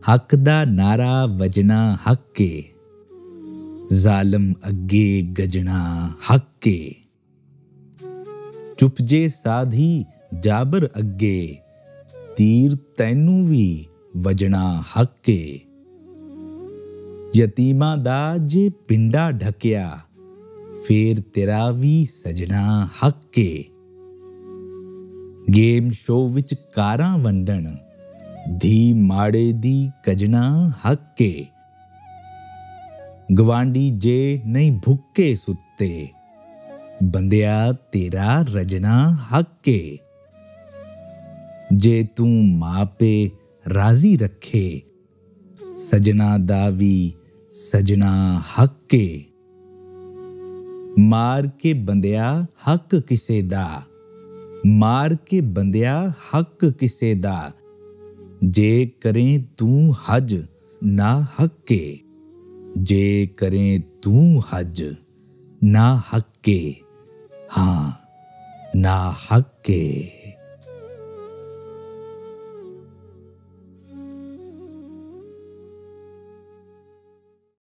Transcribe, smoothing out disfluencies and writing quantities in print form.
हक दा नारा वजना हक ए जालम अगे गजना हक ए चुप जे साधी जाबर अगे तीर तैनू भी वजना हक ए यतीमा दा जे पिंडा ढकिया फेर तेरा भी सजना हक ए गेम शो विच कारां वंडण धी माड़े दी कजना हक ए गवांडी जे नहीं भुक्के सुत्ते बंदिया तेरा रजना हक ए जे तू मापे राजी रखे सजना दा भी सजना हक ए मार के बंदिया हक किसे दा मार के बंदिया हक किसे दा जे करें तू हज ना हक जे करें तू हज ना हक हाँ ना हक